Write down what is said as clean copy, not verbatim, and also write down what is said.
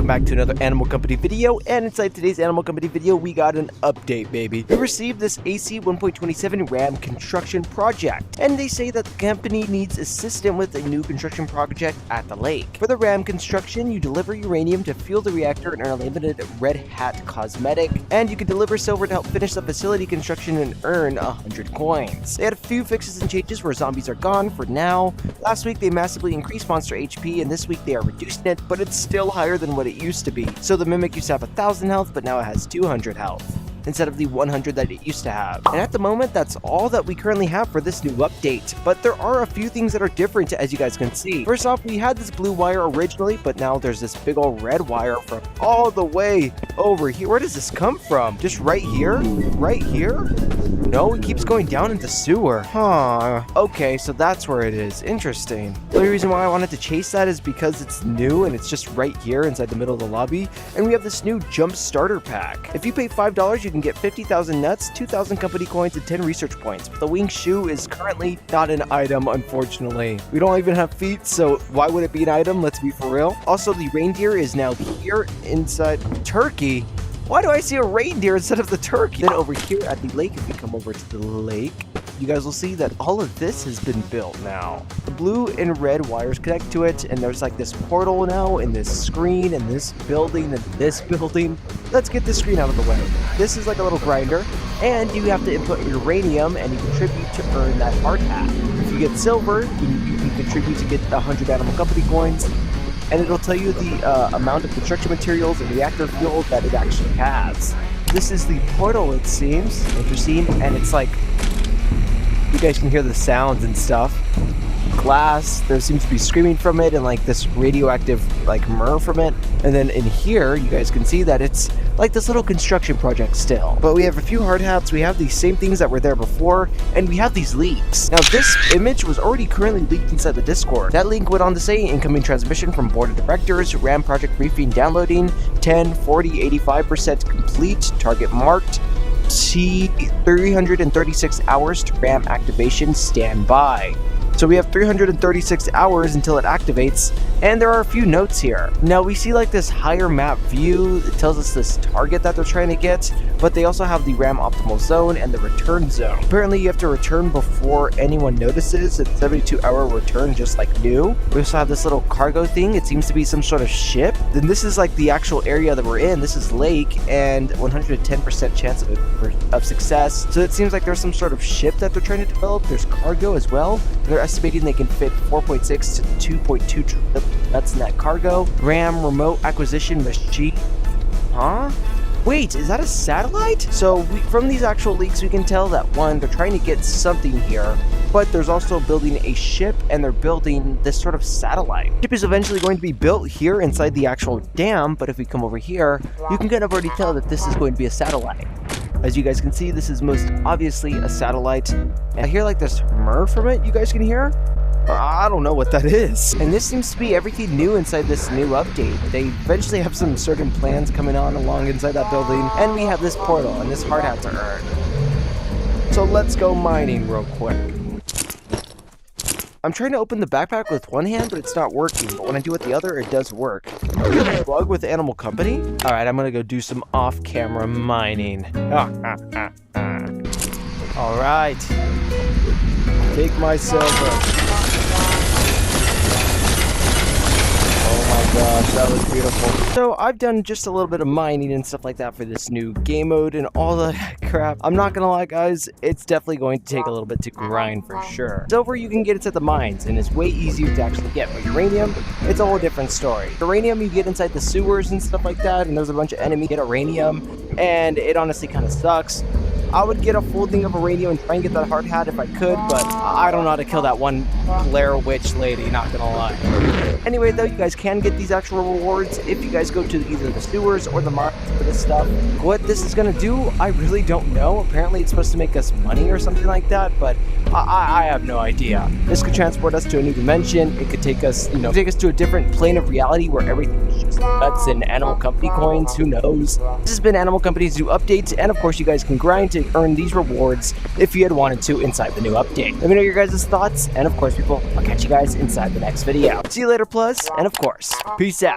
welcome back to another Animal Company video, and inside today's Animal Company video, we got an update, baby. We received this AC 1.27 RAM construction project, and they say that the company needs assistance with a new construction project at the lake. For the RAM construction, you deliver uranium to fuel the reactor and earn a limited Red Hat cosmetic, and you can deliver silver to help finish the facility construction and earn 100 coins. They had a few fixes and changes where zombies are gone for now. Last week, they massively increased monster HP, and this week they are reducing it, but it's still higher than what it used to be. So the Mimic used to have 1,000 health, but now it has 200 health instead of the 100 that it used to have. And at the moment, that's all that we currently have for this new update. But there are a few things that are different, as you guys can see. First off, we had this blue wire originally, but now there's this big old red wire from all the way over here. Where does this come from? Just right here? Right here? No, it keeps going down into sewer. Huh. Okay, so that's where it is. Interesting. The only reason why I wanted to chase that is because it's new and it's just right here inside the middle of the lobby. And we have this new jump starter pack. If you pay $5, you can get 50,000 nuts, 2,000 company coins, and 10 research points. But the wing shoe is currently not an item, unfortunately. We don't even have feet, so why would it be an item? Let's be for real. Also, the reindeer is now here inside turkey. Why do I see a reindeer instead of the turkey? Then over here at the lake, if we come over to the lake, you guys will see that all of this has been built now. The blue and red wires connect to it, and there's like this portal now, and this screen, and this building, and this building. Let's get this screen out of the way. This is like a little grinder, and you have to input uranium, and you contribute to earn that hard hat. If you get silver, you can contribute to get 100 Animal Company coins, and it'll tell you the amount of construction materials and reactor fuel that it actually has. This is the portal, it seems. Interesting, and it's like, you guys can hear the sounds and stuff. Glass, there seems to be screaming from it, and like this radioactive like murr from it. And then in here, you guys can see that it's like this little construction project still. But we have a few hard hats, we have these same things that were there before, and we have these leaks. Now this image was already currently leaked inside the Discord. That link went on to say incoming transmission from board of directors, RAM project briefing downloading, 10, 40, 85% complete, target marked. 336 hours to RAM activation, standby. So we have 336 hours until it activates, and there are a few notes here. Now we see like this higher map view. It tells us this target that they're trying to get, but they also have the RAM optimal zone and the return zone. Apparently you have to return before anyone notices. It's 72-hour return, just like new. We also have this little cargo thing. It seems to be some sort of ship. Then this is like the actual area that we're in. This is lake, and 110% chance of success. So it seems like there's some sort of ship that they're trying to develop. There's cargo as well. They're estimating they can fit 4.6 to 2.2 nuts in that cargo. RAM remote acquisition machine. Huh? Wait, is that a satellite? So from these actual leaks, we can tell that one, they're trying to get something here, but there's also building a ship, and they're building this sort of satellite. The ship is eventually going to be built here inside the actual dam, but if we come over here, you can kind of already tell that this is going to be a satellite. As you guys can see, this is most obviously a satellite. And I hear like this murr from it, you guys can hear? I don't know what that is. And this seems to be everything new inside this new update. They eventually have some certain plans coming on along inside that building. And we have this portal and this hard hat to earn. So let's go mining real quick. I'm trying to open the backpack with one hand, but it's not working. But when I do it with the other, it does work. Are you a bug with Animal Company? Alright, I'm gonna go do some off-camera mining. Alright. Take my silver. Oh my gosh, that was beautiful. So I've done just a little bit of mining and stuff like that for this new game mode and all that crap. I'm not gonna lie, guys, it's definitely going to take a little bit to grind for sure. Silver, you can get into the mines, and it's way easier to actually get. But uranium, it's a whole different story. Uranium, you get inside the sewers and stuff like that, and there's a bunch of enemies get uranium, and it honestly kind of sucks. I would get a full thing of uranium and try and get that hard hat if I could, but I don't know how to kill that one Blair Witch lady, not gonna lie. Anyway, though, you guys can get these actual rewards if you guys go to either the sewers or the mines for this stuff. What this is gonna do, I really don't know. Apparently it's supposed to make us money or something like that, but I have no idea. This could transport us to a new dimension. It could take us, take us to a different plane of reality where everything is just nuts and Animal Company coins. Who knows? This has been Animal Company's new update, and of course you guys can grind to earn these rewards if you had wanted to inside the new update. Let me know your guys' thoughts, and of course, people, I'll catch you guys inside the next video. See you later, plus, and of course, peace out.